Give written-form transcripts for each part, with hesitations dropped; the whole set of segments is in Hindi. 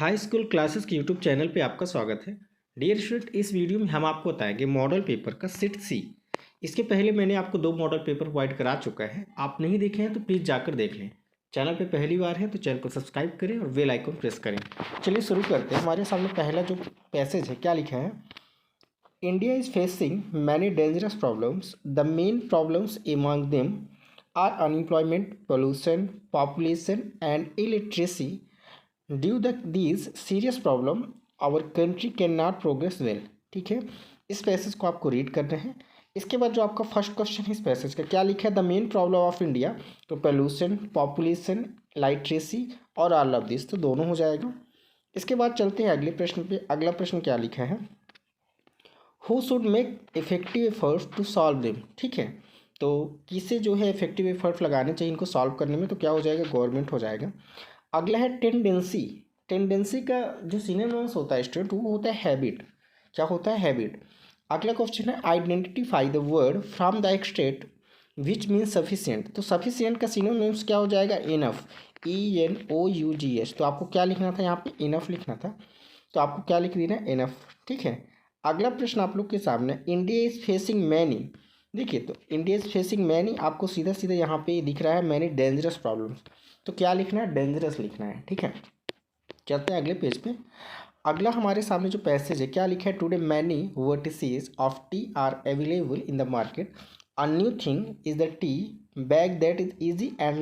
हाई स्कूल क्लासेस के यूट्यूब चैनल पे आपका स्वागत है। डियर स्टूडेंट, इस वीडियो में हम आपको बताएंगे मॉडल पेपर का सेट सी। इसके पहले मैंने आपको 2 मॉडल पेपर प्रोवाइड करा चुका है। आप नहीं देखे हैं तो प्लीज़ जाकर देख लें। चैनल पे पहली बार है तो चैनल को सब्सक्राइब करें और बेल आइकन प्रेस करें। चलिए शुरू करते हैं। हमारे सामने पहला जो पैसेज है, क्या लिखा है? India is facing many dangerous problems. The main problems among them are unemployment, pollution, population and illiteracy. Due the these serious problem our country can not progress well. ठीक है, इस पैसेज को आपको रीड करना है। इसके बाद जो आपका फर्स्ट क्वेश्चन है इस पैसेज का, क्या लिखा है? The main problem of India, तो पोल्यूशन, पॉपुलेशन, लिटरेसी और ऑल ऑफ दिस, तो दोनों हो जाएगा। इसके बाद चलते हैं अगले प्रश्न पे। अगला प्रश्न क्या लिखा है? Who should make effective efforts to solve them. ठीक है, तो किसे जो है इफेक्टिव एफर्ट लगाने चाहिए इनको सॉल्व करने में, तो क्या हो जाएगा? गवर्नमेंट हो जाएगा। अगला है टेंडेंसी। टेंडेंसी का जो सिनोनिम्स होता है स्टूडेंट, वो होता है हैबिट। क्या होता है? हैबिट। अगला क्वेश्चन है identify the word from the extract which means sufficient. तो सफिशिएंट का सिनोनिम्स क्या हो जाएगा? इनफ। ENOUGH। तो आपको क्या लिखना था? यहाँ पे इनफ लिखना था, तो आपको क्या लिख देना? इनफ। ठीक है, अगला प्रश्न आप लोग के सामने, इंडिया इज फेसिंग मैनी। देखिए, तो इंडिया इज फेसिंग मैनी, आपको सीधा सीधा यहाँ पे दिख रहा है मैनी डेंजरस प्रॉब्लम्स, तो क्या लिखना है? डेंजरस लिखना है। ठीक है, चलते हैं अगले पेज पे। अगला हमारे सामने जो पैसेज है, क्या लिखा है? Today many varieties of tea are available in the market. A new thing is the tea bag that is easy and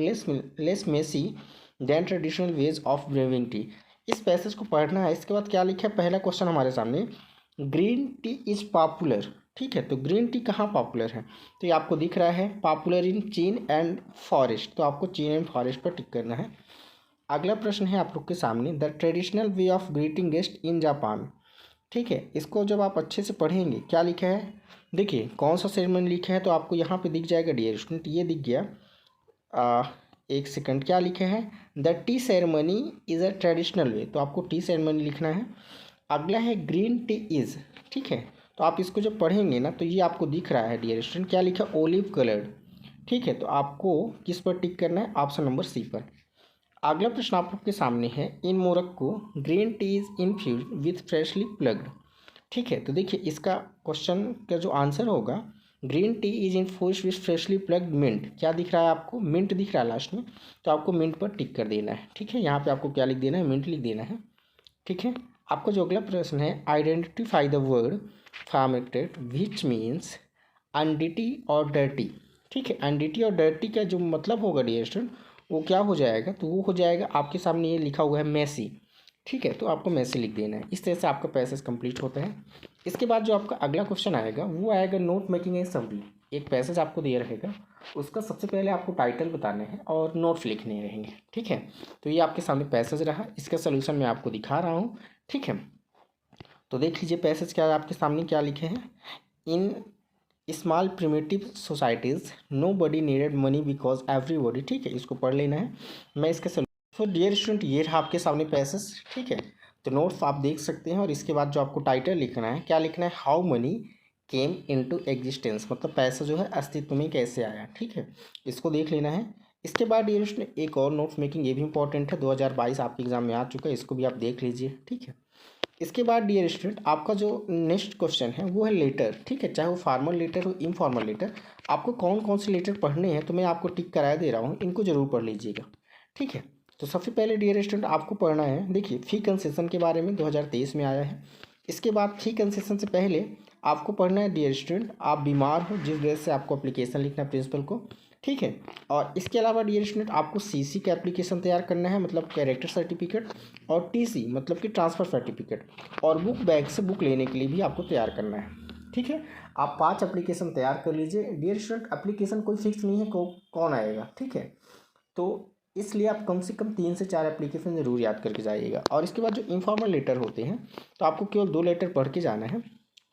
less messy than traditional ways of brewing tea. इस पैसेज को पढ़ना है। इसके बाद क्या लिखा है? पहला क्वेश्चन हमारे सामने, ग्रीन टी इज पॉपुलर। ठीक है, तो ग्रीन टी कहाँ पॉपुलर है? तो ये आपको दिख रहा है पॉपुलर इन चीन एंड फॉरेस्ट, तो आपको चीन एंड फॉरेस्ट पर टिक करना है। अगला प्रश्न है आप लोग के सामने, the traditional way of greeting guest in Japan. ठीक है, इसको जब आप अच्छे से पढ़ेंगे, क्या लिखा है? देखिए कौन सा सेरेमनी लिखा है, तो आपको यहाँ पे दिख जाएगा डियर स्टूडेंट, ये दिख गया। एक सेकंड, क्या लिखे है? The T ceremony is a traditional way, तो आपको टी सेरेमनी लिखना है। अगला है ग्रीन टी इज़। ठीक है, तो आप इसको जब पढ़ेंगे ना, तो ये आपको दिख रहा है डियर स्टूडेंट, क्या लिखा? Olive coloured. ठीक है, तो आपको किस पर टिक करना है? ऑप्शन नंबर सी पर। अगला प्रश्न आप लोग के सामने है, in Morocco green tea is infuse with freshly plucked. ठीक है, तो देखिए इसका क्वेश्चन का जो आंसर होगा, green tea is infuse with freshly plucked mint. क्या दिख रहा है आपको? मिंट दिख रहा है लास्ट में, तो आपको मिंट पर टिक कर देना है। ठीक है, यहाँ पे आपको क्या लिख देना है? मिंट लिख देना है। ठीक है, आपका जो अगला प्रश्न है, identify the word formatted which means untidy और डर्टी। ठीक है, अनडिटी और डर्टी का जो मतलब होगा डियर स्टूडेंट, वो क्या हो जाएगा? तो वो हो जाएगा, आपके सामने ये लिखा हुआ है मैसी। ठीक है, तो आपको मैसी लिख देना है। इस तरह से आपका पैसेज कंप्लीट होता है। इसके बाद जो आपका अगला क्वेश्चन आएगा, वो आएगा नोट मेकिंग ए समरी। एक पैसेज आपको दिया रहेगा, उसका सबसे पहले आपको टाइटल बताने हैं और नोट्स लिखने रहेंगे। ठीक है, तो ये आपके सामने पैसेज रहा, इसका सोल्यूशन मैं आपको दिखा रहा हूँ। ठीक है, तो देख लीजिए पैसेज क्या है आपके सामने, क्या लिखे हैं? In small primitive societies nobody needed money because everybody. ठीक है, इसको पढ़ लेना है। मैं इसके तो डियर स्टूडेंट, ये रहा आपके सामने पैसेज। ठीक है, तो नोट्स आप देख सकते हैं, और इसके बाद जो आपको टाइटल लिखना है, क्या लिखना है? How money came into existence, मतलब पैसा जो है अस्तित्व में कैसे आया। ठीक है, इसको देख लेना है। इसके बाद डियर स्टूडेंट एक और नोट्स मेकिंग, ये भी इंपॉर्टेंट है, 2022 आपके एग्जाम में आ चुका है, इसको भी आप देख लीजिए। ठीक है, इसके बाद डियर स्टूडेंट आपका जो नेक्स्ट क्वेश्चन है वो है लेटर। ठीक है, चाहे वो फॉर्मल लेटर हो, इनफॉर्मल लेटर, आपको कौन कौन से लेटर पढ़ने हैं तो मैं आपको टिक करा दे रहा हूँ, इनको जरूर पढ़ लीजिएगा। ठीक है, तो सबसे पहले डियर स्टूडेंट आपको पढ़ना है, देखिए फी कंसेशन के बारे में 2023 में आया है। इसके बाद फी कंसेशन से पहले आपको पढ़ना है डियर स्टूडेंट, आप बीमार हो जिस वजह से आपको एप्लीकेशन लिखना है प्रिंसिपल को। ठीक है, और इसके अलावा डियर स्टूडेंट आपको CC का एप्लीकेशन तैयार करना है, मतलब कैरेक्टर सर्टिफिकेट, और TC मतलब कि ट्रांसफ़र सर्टिफिकेट, और बुक बैंक से बुक लेने के लिए भी आपको तैयार करना है। ठीक है, आप 5 एप्लीकेशन तैयार कर लीजिए। डियर स्टूडेंट एप्लीकेशन कोई फिक्स नहीं है कौन आएगा। ठीक है, तो इसलिए आप कम से कम 3 से 4 एप्लीकेशन ज़रूर याद करके जाइएगा। और इसके बाद जो इनफॉर्मल लेटर होते हैं, तो आपको केवल 2 लेटर पढ़ के जाना है।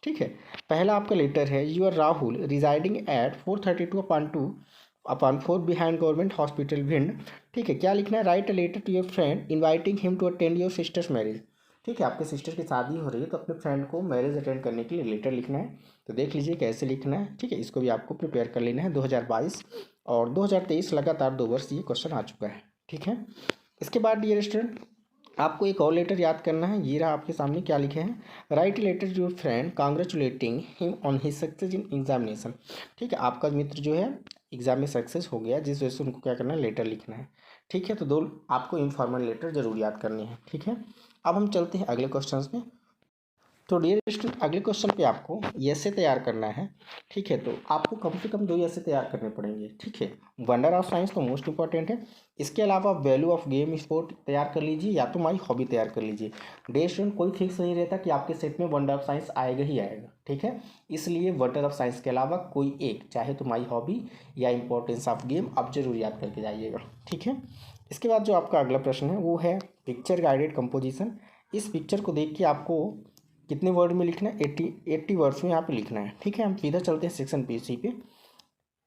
ठीक है, पहला आपका लेटर है, you are Rahul residing at 432/2/4 behind government hospital Bhind. ठीक है, क्या लिखना है? Write a letter to your friend inviting him to attend your sister's marriage. ठीक है, आपके सिस्टर की शादी हो रही है, तो अपने फ्रेंड को मैरिज अटेंड करने के लिए लेटर लिखना है। तो देख लीजिए कैसे लिखना है। ठीक है, इसको भी आपको प्रिपेयर कर लेना है। 2022 और 2023 लगातार 2 वर्ष ये क्वेश्चन आ चुका है। ठीक है, इसके बाद डियर स्टूडेंट आपको एक और लेटर याद करना है, ये रहा आपके सामने, क्या लिखे हैं, write letter to your friend congratulating him on his success in examination. ठीक है, आपका मित्र जो है एग्जाम में सक्सेस हो गया, जिस वजह से उनको क्या करना है, लेटर लिखना है। ठीक है, तो दो आपको इनफॉर्मल लेटर जरूर याद करनी है। ठीक है, अब हम चलते हैं अगले क्वेश्चन में। तो डियर स्टूडेंट, अगले क्वेश्चन पे आपको ऐसे तैयार करना है। ठीक है, तो आपको कम से कम 2 ऐसे तैयार करने पड़ेंगे। ठीक है, वंडर ऑफ साइंस तो मोस्ट इंपॉर्टेंट है। इसके अलावा वैल्यू ऑफ गेम स्पोर्ट तैयार कर लीजिए, या तो माई हॉबी तैयार कर लीजिए। डियर स्टूडेंट, कोई फिक्स नहीं रहता कि आपके सेट में वंडर ऑफ साइंस आएगा ही आएगा। ठीक है, इसलिए वंडर ऑफ साइंस के अलावा कोई एक, चाहे तो माई हॉबी या इंपॉर्टेंस ऑफ गेम, आप जरूर याद करके जाइएगा। ठीक है, इसके बाद जो आपका अगला प्रश्न है वो है पिक्चर गाइडेड कंपोजिशन। इस पिक्चर को देख के आपको कितने वर्ड में लिखना है, 80 वर्ड्स में यहाँ पे लिखना है। ठीक है, हम सीधा चलते हैं सेक्शन सी पे।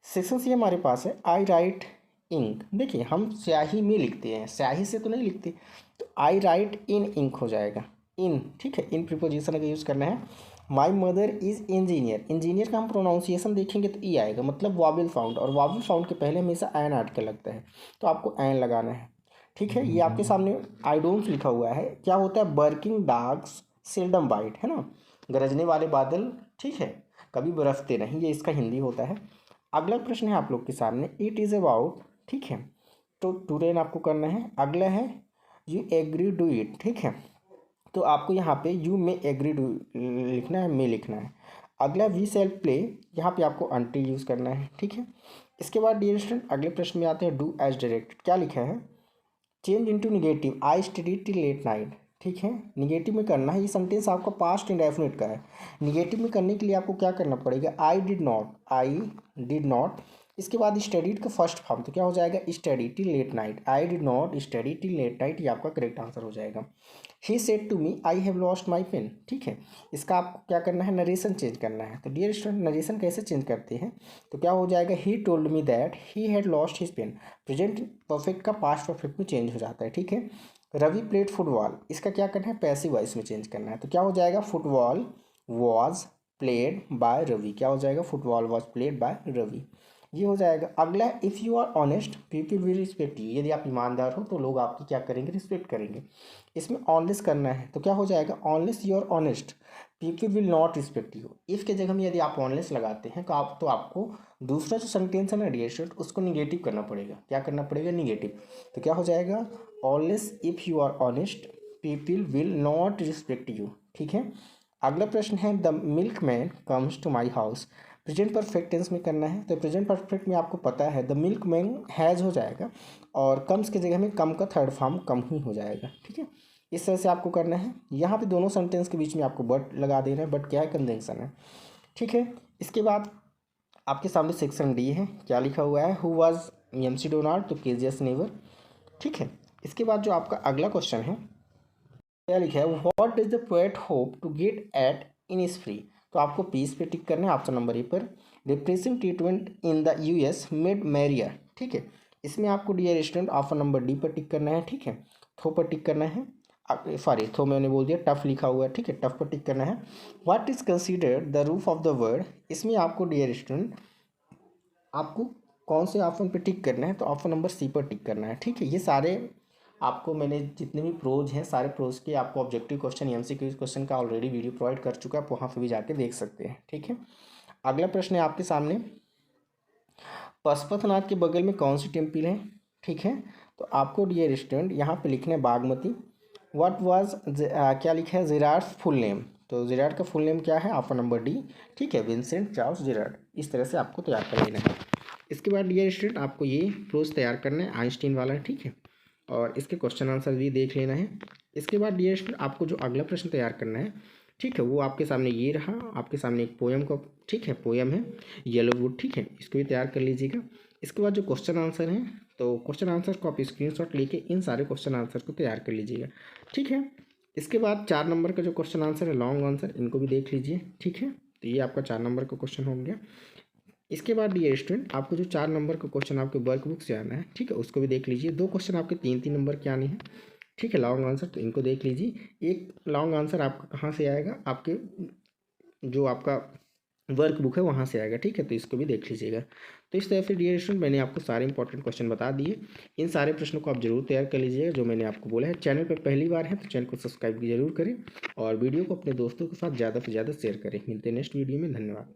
सेक्शन सी हमारे पास है आई राइट इंक। देखिए, हम स्याही में लिखते हैं, स्याही से तो नहीं लिखते, तो आई राइट इन इंक हो जाएगा, इन। ठीक है, इन प्रीपोजिशन का यूज़ करना है। My mother is engineer, engineer का हम प्रोनाउंसिएशन देखेंगे तो ई आएगा, मतलब वाविल साउंड, और वाविल साउंड के पहले हमेशा एन आर्टिकल लगता है, तो आपको एन लगाना है। ठीक है, ये आपके सामने आई डोंट लिखा हुआ है, क्या होता है, बर्किंग डॉग्स सेल्डम बाइट, है ना, गरजने वाले बादल, ठीक है, कभी बरसते नहीं, ये इसका हिंदी होता है। अगला प्रश्न है आप लोग के सामने, इट इज़ अबाउट। ठीक है, तो टू रेन आपको करना है। अगला है यू एग्री डू इट। ठीक है, तो आपको यहाँ पे यू में एग्री डू लिखना है, में लिखना है। अगला वी सेल्फ प्ले, यहाँ पे आपको अंटी यूज़ करना है। ठीक है, इसके बाद डियर स्टूडेंट अगले प्रश्न में आते हैं, डू एज डायरेक्टेड, क्या लिखा है, change into negative, I study till late night. ठीक है, निगेटिव में करना है, ये सेंटेंस आपका पास्ट इंडेफिनिट का है। निगेटिव में करने के लिए आपको क्या करना पड़ेगा, आई did not, I did not. इसके बाद स्टडीड का फर्स्ट फॉर्म, तो क्या हो जाएगा, study till late night, I did not study till late night, ये आपका करेक्ट आंसर हो जाएगा। He said to me I have lost my pen. ठीक है, इसका आपको क्या करना है, नरेशन चेंज करना है। तो डियर स्टूडेंट, नरेशन कैसे चेंज करते हैं, तो क्या हो जाएगा, he told me that he had lost his pen, present perfect का पास्ट परफेक्ट में चेंज हो जाता है। ठीक है, रवि प्लेड फुटबॉल, इसका क्या करना है, पैसिव वॉइस में चेंज करना है, तो क्या हो जाएगा, football was played by Ravi, क्या हो जाएगा, football was played by Ravi, ये हो जाएगा। अगला है if you are honest people will respect you, यदि आप ईमानदार हो तो लोग आपकी क्या करेंगे, रिस्पेक्ट करेंगे। इसमें ऑनलेस करना है, तो क्या हो जाएगा, unless you are honest people will not respect you. If के जगह में यदि आप ऑनलेस लगाते हैं तो आपको दूसरा जो सेंटेंस है ना डियर स्टूडेंट, उसको निगेटिव करना पड़ेगा। क्या करना पड़ेगा, निगेटिव, तो क्या हो जाएगा, unless if you are honest people will not respect you. ठीक है, अगला प्रश्न है the milkman comes to my house, present perfect tense में करना है, तो प्रेजेंट परफेक्ट में आपको पता है द मिल्क मैन हैज़ हो जाएगा, और कम्स की जगह में कम का थर्ड फॉर्म कम ही हो जाएगा। ठीक है, इस तरह से आपको करना है। यहाँ पे दोनों सेंटेंस के बीच में आपको बट लगा देना है, बट क्या है, कंजंक्शन है। ठीक है, इसके बाद आपके सामने सेक्शन डी है, क्या लिखा हुआ है, हु वाज एमसी डोनाल्ड, तो केजीएस नेवर। ठीक है, इसके बाद जो आपका अगला क्वेश्चन है, क्या लिखा है, what does the poet hope to get at in is free, तो आपको पीस पे टिक करना है, ऑप्शन नंबर ए पर। Repressing treatment in the US made marrier. ठीक है, इसमें आपको dear student option number D पर टिक करना है। ठीक है, थो पर टिक करना है, सॉरी थो मैंने बोल दिया, टफ लिखा हुआ है। ठीक है, टफ पर टिक करना है। What is considered the roof of the world, इसमें आपको डियर स्टूडेंट आपको कौन से ऑप्शन पे टिक करना है, तो ऑप्शन नंबर सी पर टिक करना है। ठीक है, ये सारे आपको मैंने जितने भी प्रोज हैं, सारे प्रोज के आपको ऑब्जेक्टिव क्वेश्चन एमसीक्यू क्वेश्चन का ऑलरेडी वीडियो प्रोवाइड कर चुका है, आप वहाँ पे भी जाके देख सकते हैं। ठीक है, अगला प्रश्न है आपके सामने, पशुपतिनाथ के बगल में कौन सी टेम्पल है। ठीक है, तो आपको डियर स्टूडेंट यहाँ पे लिखना है बागमती। व्हाट वाज क्या लिखा है, जिराड फुल नेम, तो जिराड का फुल नेम क्या है, ऑप्शन नंबर डी। ठीक है, विंसेंट चार्ल्स जिराड, इस तरह से आपको तैयार कर लेना है। इसके बाद डियर स्टूडेंट आपको ये प्रोज तैयार करना है, आइंस्टीन वाला है। ठीक है, और इसके क्वेश्चन आंसर भी देख लेना है। इसके बाद डियर स्टूडेंट आपको जो अगला प्रश्न तैयार करना है, ठीक है, वो आपके सामने ये रहा, आपके सामने एक पोयम का, ठीक है, पोयम है येलो वुड। ठीक है, इसको भी तैयार कर लीजिएगा। इसके बाद जो क्वेश्चन आंसर हैं, तो क्वेश्चन आंसर को आप स्क्रीनशॉट लेके इन सारे क्वेश्चन आंसर को तैयार कर लीजिएगा। ठीक है, इसके बाद 4 नंबर का जो क्वेश्चन आंसर है, लॉन्ग आंसर, इनको भी देख लीजिए। ठीक है, तो ये आपका 4 नंबर का क्वेश्चन हो गया। इसके बाद डियर स्टूडेंट आपको जो 4 नंबर का क्वेश्चन आपके वर्कबुक से आना है, ठीक है, उसको भी देख लीजिए। 2 क्वेश्चन आपके 3-3 नंबर के आने हैं। ठीक है, लॉन्ग आंसर, तो इनको देख लीजिए। एक लॉन्ग आंसर आपका कहाँ से आएगा, आपके जो आपका वर्क बुक है वहाँ से आएगा, ठीक है, तो इसको भी देख लीजिएगा। तो इस तरह से डियर स्टूडेंट मैंने आपको सारे इंपॉर्टेंट क्वेश्चन बता दिए। इन सारे प्रश्नों को आप जरूर तैयार कर लीजिएगा जो मैंने आपको बोला है। चैनल पर पहली बार है तो चैनल को सब्सक्राइब जरूर करें और वीडियो को अपने दोस्तों के साथ ज़्यादा से ज़्यादा शेयर करें। मिलते हैं नेक्स्ट वीडियो में, धन्यवाद।